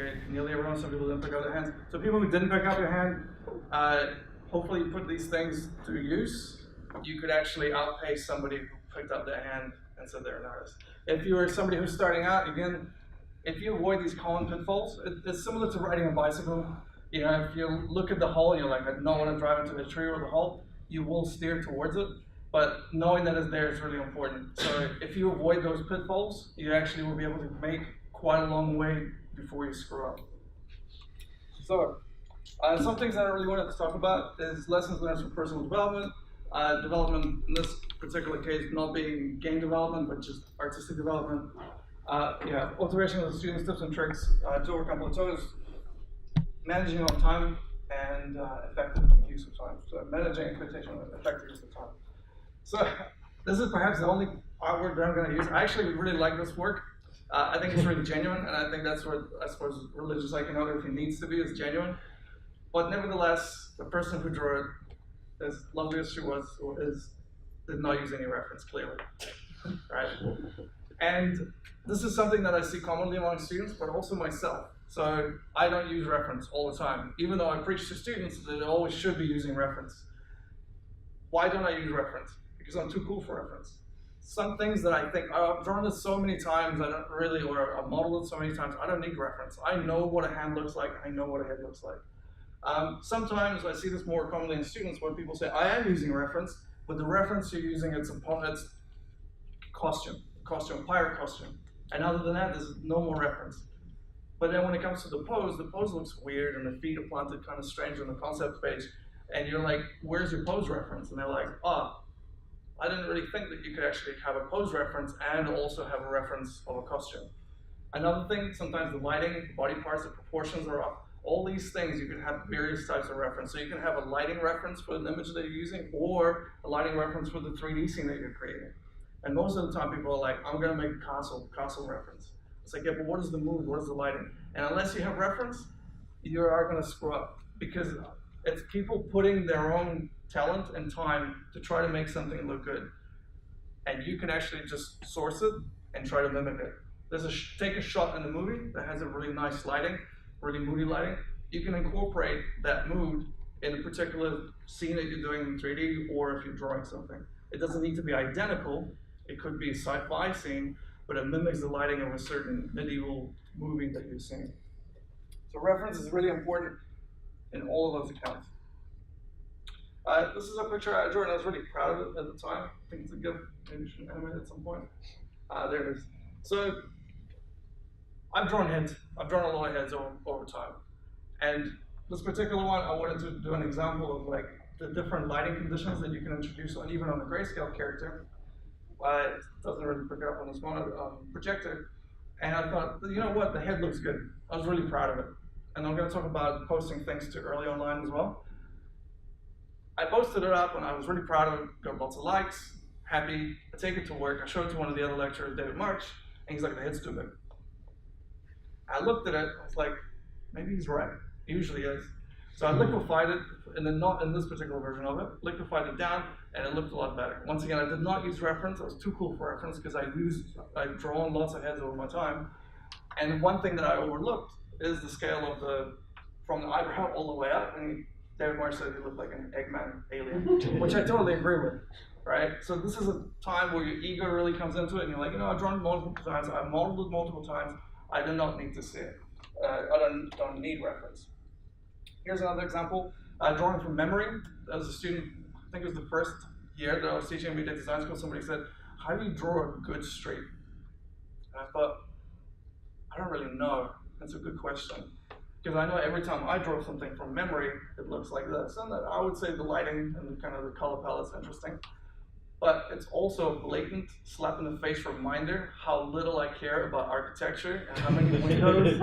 Okay, nearly everyone, some people didn't pick up their hands. So people who didn't pick up your hand, hopefully you put these things to use. You could actually outpace somebody who picked up their hand and said they're an artist. If you are somebody who's starting out, again, if you avoid these common pitfalls, it's similar to riding a bicycle. You know, if you look at the hole and you're like, I don't want to drive into the tree or the hole, you will steer towards it. But knowing that it's there is really important. So if you avoid those pitfalls, you actually will be able to make quite a long way before you screw up. So some things that I really wanted to talk about is lessons learned from personal development. Development, in this particular case, not being game development, but just artistic development. Observation of the students, tips and tricks to overcome plateaus. Managing on time and effective use of time. So managing expectation and effective use of time. So this is perhaps the only artwork that I'm going to use. I actually really like this work. I think it's really genuine, and I think that's what I suppose religious iconography needs to be, is genuine. But nevertheless, the person who drew it, as lovely as she was, did not use any reference, clearly. Right? And this is something that I see commonly among students, but also myself. So I don't use reference all the time, even though I preach to students that they always should be using reference. Why don't I use reference? Because I'm too cool for reference. Some things that I think, I've drawn this so many times, I don't really, or I've modeled it so many times, I don't need reference. I know what a hand looks like, I know what a head looks like. Sometimes I see this more commonly in students when people say, I am using reference, but the reference you're using, it's costume, pirate costume. And other than that, there's no more reference. But then when it comes to the pose looks weird and the feet are planted kind of strange on the concept page. And you're like, where's your pose reference? And they're like, I didn't really think that you could actually have a pose reference and also have a reference of a costume. Another thing, sometimes the lighting, body parts, the proportions are off. All these things, you can have various types of reference. So you can have a lighting reference for the image that you're using, or a lighting reference for the 3D scene that you're creating. And most of the time people are like, I'm gonna make a castle reference. It's like, yeah, but what is the mood, what is the lighting? And unless you have reference, you are gonna screw up. Because it's people putting their own talent and time to try to make something look good. And you can actually just source it and try to mimic it. Take a shot in a movie that has a really nice lighting, really moody lighting. You can incorporate that mood in a particular scene that you're doing in 3D, or if you're drawing something. It doesn't need to be identical. It could be a sci-fi scene, but it mimics the lighting of a certain medieval movie that you're seeing. So reference is really important in all of those accounts. This is a picture I drew and I was really proud of it at the time. I think it's a gift, maybe we should animate it at some point. There it is. So I've drawn heads. I've drawn a lot of heads over time. And this particular one, I wanted to do an example of like the different lighting conditions that you can introduce on even on the grayscale character. It doesn't really pick it up on this projector. And I thought, you know what, the head looks good. I was really proud of it. And I'm going to talk about posting things to early online as well. I posted it up and I was really proud of it, got lots of likes, happy. I take it to work, I showed it to one of the other lecturers, David March, and he's like, the head's too big. I looked at it, I was like, maybe he's right. He usually is. So I liquefied it, and then not in this particular version of it, liquefied it down, and it looked a lot better. Once again, I did not use reference. I was too cool for reference because I've drawn lots of heads over my time. And one thing that I overlooked is the scale of from the eyebrow all the way up. And David Marsh said he looked like an Eggman alien, which I totally agree with, right? So this is a time where your ego really comes into it, and you're like, you know, I've drawn it multiple times, I've modeled it multiple times, I do not need to see it. I don't need reference. Here's another example, drawing from memory. As a student, I think it was the first year that I was teaching media design school, somebody said, how do you draw a good street? And I thought, I don't really know. That's a good question. Because I know every time I draw something from memory, it looks like this. And I would say the lighting and kind of the color palette's interesting. But it's also a blatant slap in the face reminder how little I care about architecture and how many windows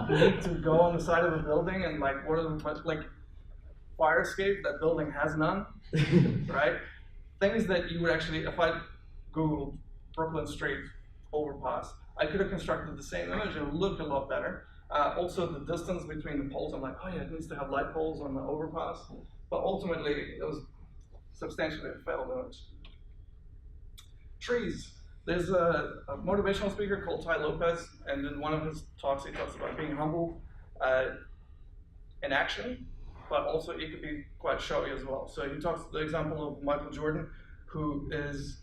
need to go on the side of a building, and like what are the, like fire escape, that building has none, right? Things that you would actually, if I Googled Brooklyn Street overpass, I could have constructed the same image and it would look a lot better. Also the distance between the poles, I'm like, oh yeah, it needs to have light poles on the overpass. But ultimately, it was substantially a failed image. Trees. There's a motivational speaker called Ty Lopez, and in one of his talks, he talks about being humble in action, but also it could be quite showy as well. So he talks the example of Michael Jordan, who is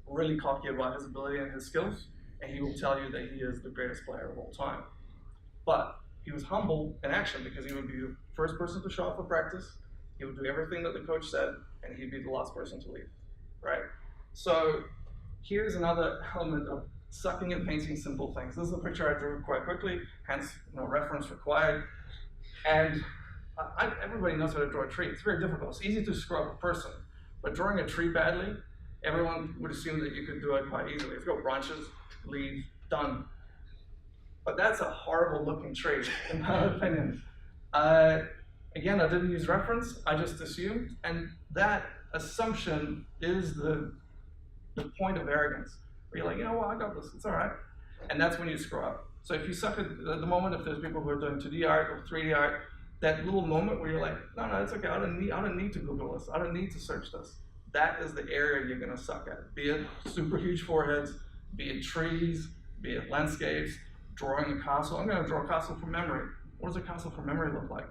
really cocky about his ability and his skills, and he will tell you that he is the greatest player of all time. But he was humble in action because he would be the first person to show up for practice, he would do everything that the coach said, and he'd be the last person to leave, right? So here's another element of sucking at painting simple things. This is a picture I drew quite quickly, hence no reference required. And everybody knows how to draw a tree. It's very difficult. It's easy to screw up a person, but drawing a tree badly, everyone would assume that you could do it quite easily. It's got branches, leaves, done. But that's a horrible looking tree, in my opinion. Again, I didn't use reference, I just assumed, and that assumption is the point of arrogance. Where you're like, you know what, I got this, it's all right. And that's when you screw up. So if you suck at the moment, if there's people who are doing 2D art or 3D art, that little moment where you're like, no, it's okay, I don't need to Google this, I don't need to search this. That is the area you're gonna suck at. Be it super huge foreheads, be it trees, be it landscapes, drawing a castle. I'm gonna draw a castle from memory. What does a castle from memory look like?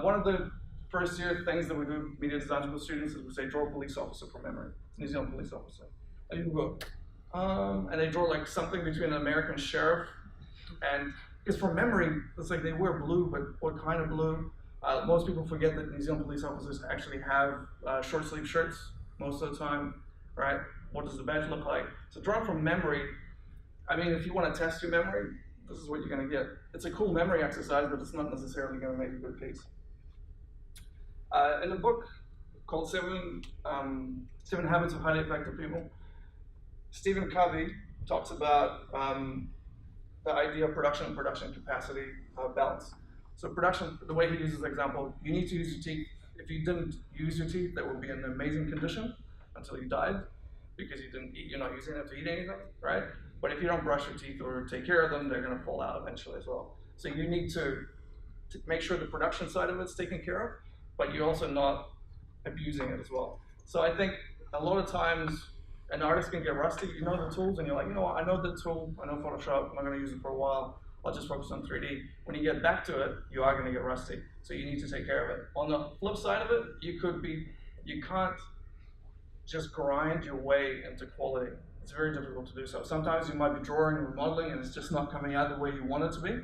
One of the first year things that we do media design with students is we say, draw a police officer from memory. It's a New Zealand police officer. And you go, and they draw like something between an American sheriff and, because from memory, it's like they wear blue, but what kind of blue? Most people forget that New Zealand police officers actually have short sleeve shirts most of the time, right? What does the badge look like? So drawing from memory, I mean, if you want to test your memory, this is what you're going to get. It's a cool memory exercise, but it's not necessarily going to make a good piece. In a book called Seven Habits of Highly Effective People, Stephen Covey talks about the idea of production and production capacity balance. So production, the way he uses the example, you need to use your teeth. If you didn't use your teeth, they would be in amazing condition until you died, because you didn't eat, you're not using them to eat anything, right? But if you don't brush your teeth or take care of them, they're gonna fall out eventually as well. So you need to make sure the production side of it's taken care of, but you're also not abusing it as well. So I think a lot of times an artist can get rusty. You know the tools and you're like, you know what, I know the tool, I know Photoshop, I'm not gonna use it for a while, I'll just focus on 3D. When you get back to it, you are gonna get rusty. So you need to take care of it. On the flip side of it, you can't just grind your way into quality. It's very difficult to do so. Sometimes you might be drawing and modeling and it's just not coming out the way you want it to be.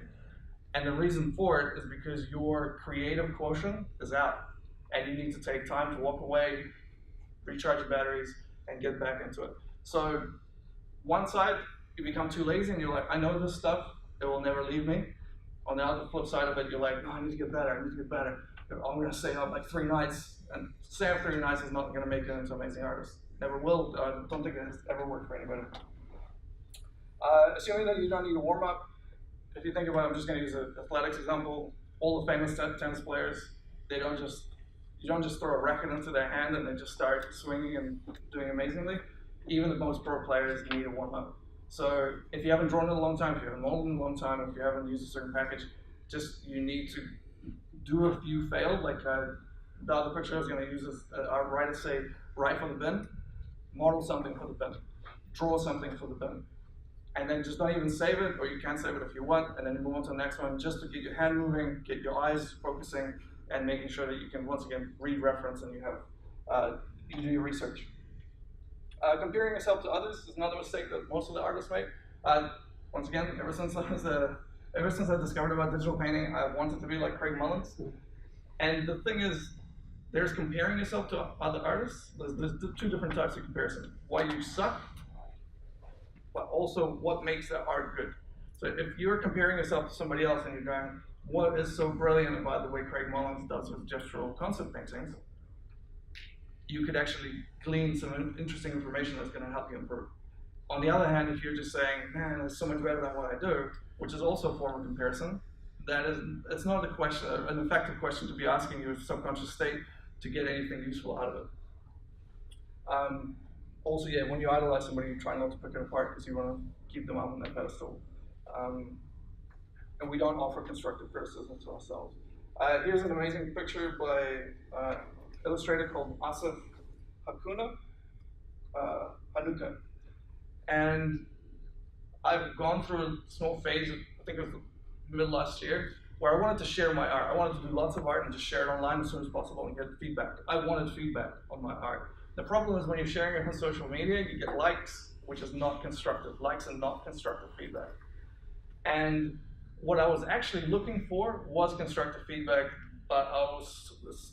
And the reason for it is because your creative quotient is out. And you need to take time to walk away, recharge your batteries, and get back into it. So one side, you become too lazy and you're like, I know this stuff, it will never leave me. On the other flip side of it, you're like, no, I need to get better, I need to get better. I'm gonna stay up like 3 nights, and staying up 3 nights is not gonna make you into an amazing artist. Never will, I don't think it has ever worked for anybody. Assuming that you don't need a warm up, if you think about it, I'm just gonna use an athletics example. All the famous tennis players, you don't just throw a racket into their hand and they just start swinging and doing amazingly. Even the most pro players need a warm up. So if you haven't drawn in a long time, if you haven't molded in a long time, if you haven't used a certain package, you need to do a few failed, like the other picture I was going to use is our writers say, write for the bin, model something for the bin, draw something for the bin. And then just don't even save it, or you can save it if you want, and then move on to the next one, just to get your hand moving, get your eyes focusing, and making sure that you can, once again, read reference and you do your research. Comparing yourself to others is another mistake that most of the artists make. Once again, ever since I discovered about digital painting, I wanted to be like Craig Mullins. And the thing is, there's comparing yourself to other artists. There's 2 different types of comparison. Why you suck, but also what makes that art good. So if you're comparing yourself to somebody else and you're going, what is so brilliant about the way Craig Mullins does with gestural concept paintings, you could actually glean some interesting information that's going to help you improve. On the other hand, if you're just saying, man, it's so much better than what I do, which is also a form of comparison, it's not an effective question to be asking your subconscious state to get anything useful out of it. Also, yeah, when you idolize somebody, you try not to pick it apart because you want to keep them up on that pedestal. And we don't offer constructive criticism to ourselves. Here's an amazing picture by illustrator called Asaf Hanuka. And I've gone through a small phase, I think it was mid last year, where I wanted to share my art. I wanted to do lots of art and just share it online as soon as possible and get feedback. I wanted feedback on my art. The problem is when you're sharing it on social media, you get likes, which is not constructive. Likes and not constructive feedback. And what I was actually looking for was constructive feedback, but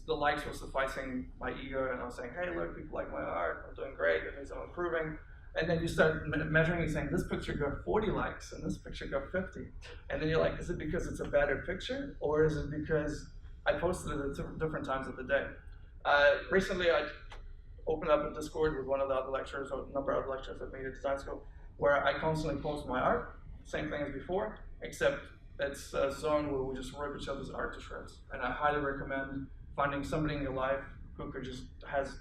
the likes were sufficing my ego, and I was saying, hey, look, people like my art, I'm doing great, it means I'm improving. And then you start measuring and saying, this picture got 40 likes, and this picture got 50. And then you're like, is it because it's a better picture, or is it because I posted it at different times of the day? Recently, I opened up a Discord with one of the other lecturers, or a number of other lecturers at Media Design School, where I constantly post my art, same thing as before, except it's a zone where we just rip each other's art to shreds. And I highly recommend finding somebody in your life who could just has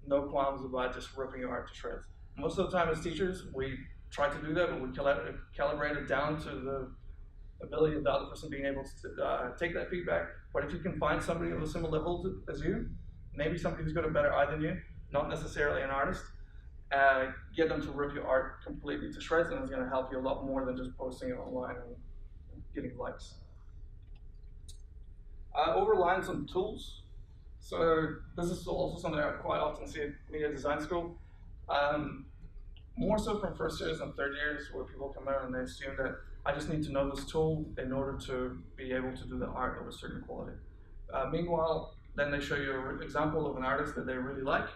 no qualms about just ripping your art to shreds. Most of the time as teachers, we try to do that, but we calibrate it down to the ability of the other person being able to take that feedback. But if you can find somebody of a similar level as you, maybe somebody who's got a better eye than you, not necessarily an artist, get them to rip your art completely to shreds, and it's going to help you a lot more than just posting it online and getting likes. Overrelying some tools. So this is also something I quite often see at Media Design School. More so from first years and third years, where people come out and they assume that I just need to know this tool in order to be able to do the art of a certain quality. Meanwhile, then they show you an example of an artist that they really like,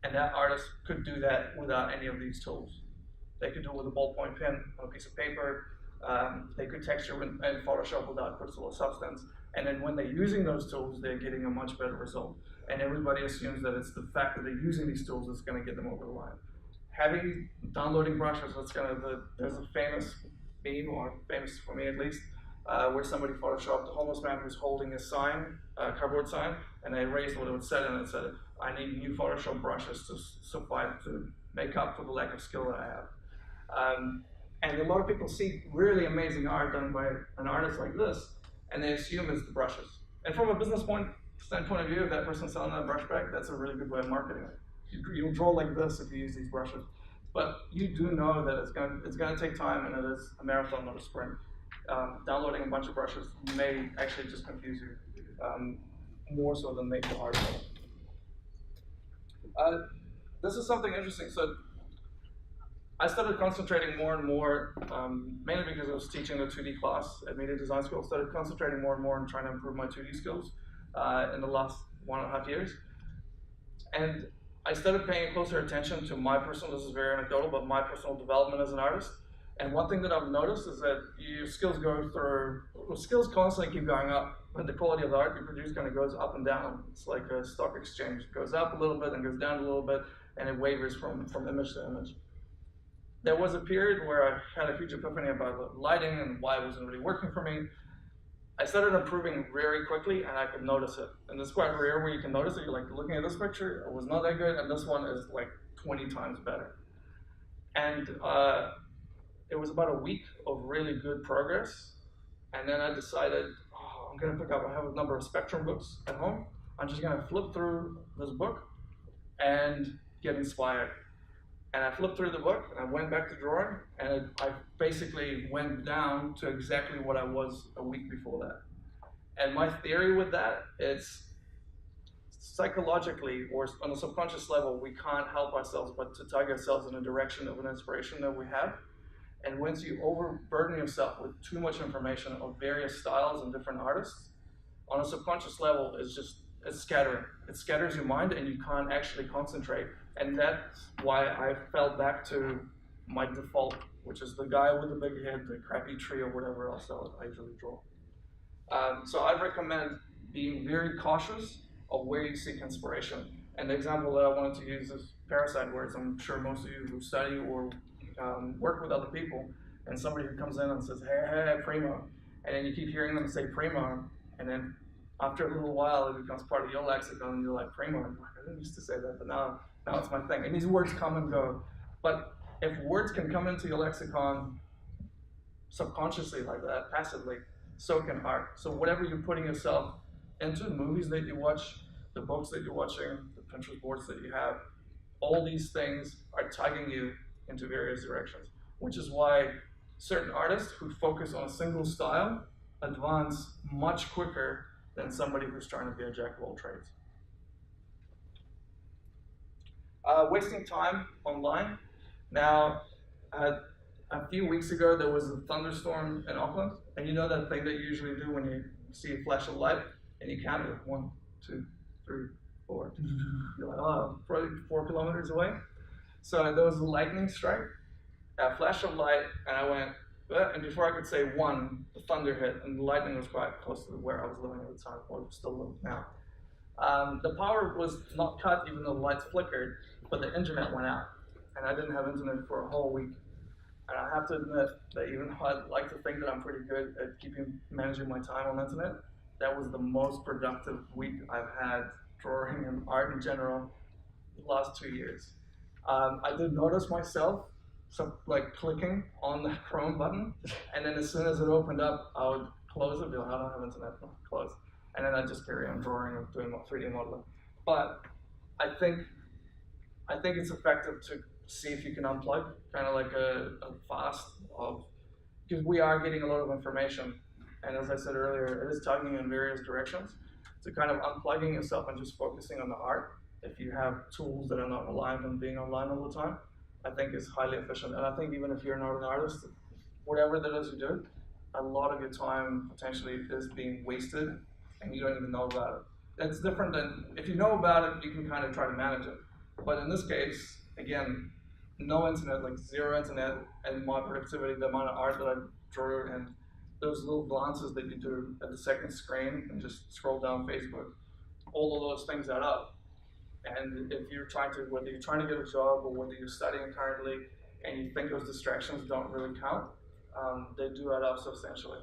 and that artist could do that without any of these tools. They could do it with a ballpoint pen on a piece of paper. They could texture in Photoshop without crystal or substance. And then when they're using those tools, they're getting a much better result. And everybody assumes that it's the fact that they're using these tools that's going to get them over the line. Downloading brushes, there's a famous meme, or famous for me at least, where somebody photoshopped a homeless man who's holding a sign, a cardboard sign, and they erased what it would say, and it said, I need new Photoshop brushes to suffice to make up for the lack of skill that I have. And a lot of people see really amazing art done by an artist like this, and they assume it's the brushes. And from a business standpoint of view, if that person's selling that brush back, that's a really good way of marketing it. You'll draw like this if you use these brushes. But you do know that it's gonna take time, and it is a marathon, not a sprint. Downloading a bunch of brushes may actually just confuse you, more so than make the art better. This is something interesting. So I started concentrating more and more, mainly because I was teaching a 2D class at Media Design School. Started concentrating more and more on trying to improve my 2D skills in the last 1.5 years. And I started paying closer attention to my personal, this is very anecdotal, but my personal development as an artist. And one thing that I've noticed is that your skills constantly keep going up, but the quality of the art you produce kind of goes up and down. It's like a stock exchange. It goes up a little bit and goes down a little bit, and it wavers from image to image. There was a period where I had a huge epiphany about lighting and why it wasn't really working for me. I started improving very quickly, and I could notice it. And it's quite rare where you can notice it. You're like, looking at this picture, it was not that good, and this one is like 20 times better. And it was about a week of really good progress, and then I decided, I'm gonna pick up, I have a number of Spectrum books at home. I'm just gonna flip through this book and get inspired. And I flipped through the book, and I went back to drawing, and I basically went down to exactly what I was a week before that. And my theory with that is, psychologically, or on a subconscious level, we can't help ourselves but to tug ourselves in a direction of an inspiration that we have. And once you overburden yourself with too much information of various styles and different artists, on a subconscious level, it's scattering. It scatters your mind, and you can't actually concentrate. And that's why I fell back to my default, which is the guy with the big head, the crappy tree, or whatever else I usually draw. So I recommend being very cautious of where you seek inspiration. And the example that I wanted to use is Parasite words. I'm sure most of you who study or work with other people, and somebody who comes in and says, hey, primo, and then you keep hearing them say primo, and then after a little while, it becomes part of your lexicon, and you're like, primo, I'm like, I didn't used to say that, but now it's my thing. And these words come and go. But if words can come into your lexicon subconsciously like that, passively, so can art. So whatever you're putting yourself into, movies that you watch, the books that you're watching, the Pinterest boards that you have, all these things are tugging you into various directions, which is why certain artists who focus on a single style advance much quicker than somebody who's trying to be a jack of all trades. Wasting time online. Now, a few weeks ago, there was a thunderstorm in Auckland, and you know that thing that you usually do when you see a flash of light, and you count it, 1, 2, 3, 4. You're like, oh, probably 4 kilometers away. So there was a lightning strike, a flash of light, and I went, and before I could say 1, the thunder hit, and the lightning was quite close to where I was living at the time, or still live now. The power was not cut even though the lights flickered, but the internet went out, and I didn't have internet for a whole week. And I have to admit that even though I'd like to think that I'm pretty good at managing my time on the internet, that was the most productive week I've had drawing and art in general the last 2 years. I did notice myself like clicking on the Chrome button, and then as soon as it opened up, I would close it, be like, I don't have internet, close. And then I'd just carry on drawing or doing 3D modeling. But I think it's effective to see if you can unplug, kind of like a fast of, because we are getting a lot of information, and as I said earlier, it is tugging in various directions. So kind of unplugging yourself and just focusing on the art, if you have tools that are not reliant on being online all the time, I think is highly efficient. And I think even if you're not an artist, whatever that is you do, a lot of your time potentially is being wasted and you don't even know about it. It's different than, if you know about it, you can kind of try to manage it. But in this case, again, no internet, like zero internet, and my productivity, the amount of art that I drew, and those little glances that you do at the second screen and just scroll down Facebook, all of those things add up. And if you're trying to, whether you're trying to get a job or whether you're studying currently and you think those distractions don't really count, they do add up substantially.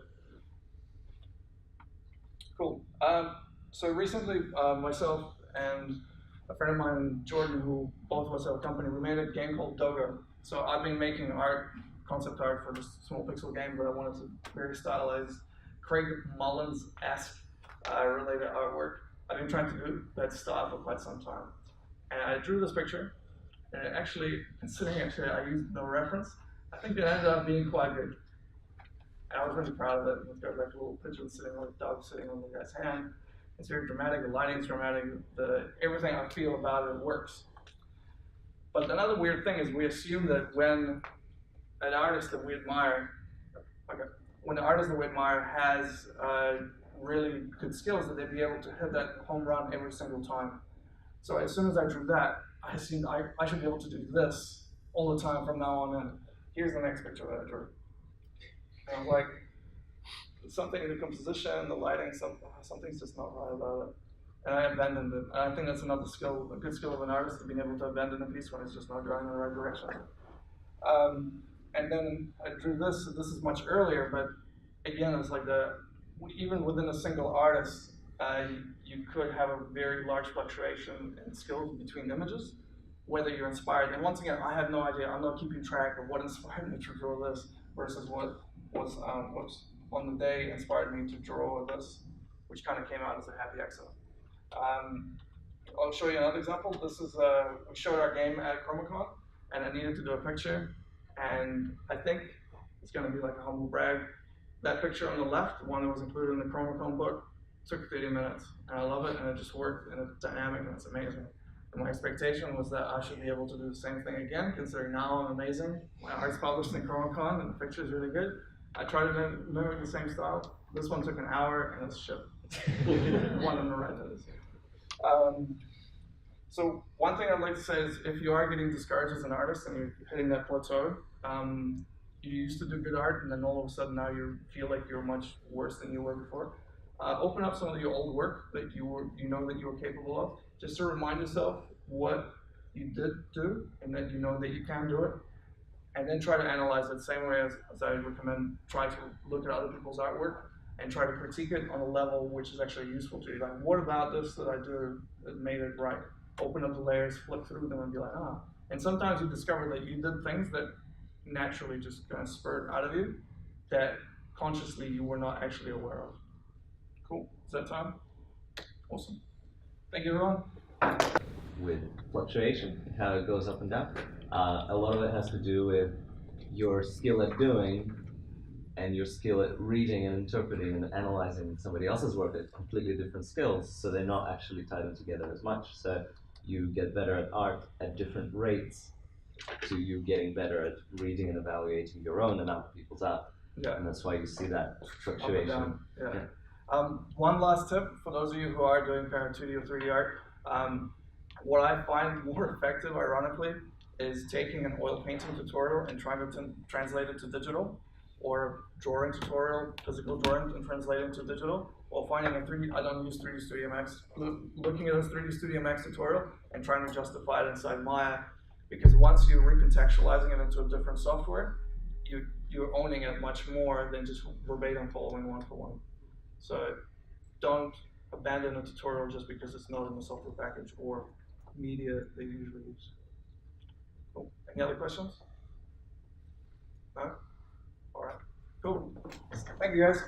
Cool. So recently, myself and a friend of mine, Jordan, who both of us have a company, we made a game called Dogo. So I've been making art, concept art for this small pixel game, but I wanted to very stylized, Craig Mullins-esque related artwork. I've been trying to do that style for quite some time. And I drew this picture, and actually, considering I used no reference, I think it ended up being quite good. And I was really proud of it. It's got like a little pigeon sitting on a dog sitting on the guy's hand. It's very dramatic, the lighting's dramatic, everything I feel about it works. But another weird thing is we assume that when an artist that we admire, when the artist that we admire has really good skills, that they'd be able to hit that home run every single time. So as soon as I drew that, I assumed I should be able to do this all the time from now on in. Here's the next picture that I drew. And I was like, something in the composition, the lighting, something's just not right about it. And I abandoned it. And I think that's another skill, a good skill of an artist, to being able to abandon a piece when it's just not going in the right direction. And then I drew this. This is much earlier, but again, it's like even within a single artist, you could have a very large fluctuation in skills between images, whether you're inspired. And once again, I have no idea. I'm not keeping track of what inspired me to draw this versus what was on the day inspired me to draw this, which kind of came out as a happy accident. I'll show you another example. This is, we showed our game at ChromaCon, and I needed to do a picture, and I think it's going to be like a humble brag. That picture on the left, the one that was included in the ChromaCon book, took 30 minutes, and I love it, and it just worked, and it's dynamic, and it's amazing. And my expectation was that I should be able to do the same thing again, considering now I'm amazing. My art's published in ChromaCon, and the picture is really good. I tried to mimic the same style. This one took an hour, and it's shipped. One on the right, that is. So one thing I'd like to say is, if you are getting discouraged as an artist and you're hitting that plateau, you used to do good art, and then all of a sudden now you feel like you're much worse than you were before. Open up some of your old work that you know that you were capable of, just to remind yourself what you did do, and that you know that you can do it. And then try to analyze it the same way as I recommend. Try to look at other people's artwork and try to critique it on a level which is actually useful to you. Like, what about this that I do that made it right? Open up the layers, flip through them, and be like, ah. And sometimes you discover that you did things that naturally just kind of spurred out of you that consciously you were not actually aware of. Cool. Is that time? Awesome. Thank you, everyone. With fluctuation, how it goes up and down. A lot of it has to do with your skill at doing and your skill at reading and interpreting and analyzing somebody else's work. They're completely different skills, so they're not actually tied in together as much. So you get better at art at different rates to you getting better at reading and evaluating your own and other people's art. Yeah. And that's why you see that Up and fluctuation. down. Yeah. One last tip for those of you who are doing kind of 2D or 3D art. What I find more effective, ironically, is taking an oil painting tutorial and trying to translate it to digital, or drawing tutorial, physical drawing, and translating to digital, while finding a 3D, I don't use 3D Studio Max, looking at a 3D Studio Max tutorial and trying to justify it inside Maya, because once you're recontextualizing it into a different software, you're owning it much more than just verbatim following one for one. So don't abandon a tutorial just because it's not in the software package or media they usually use. Cool. Any other questions? No? All right. Cool. Thank you, guys.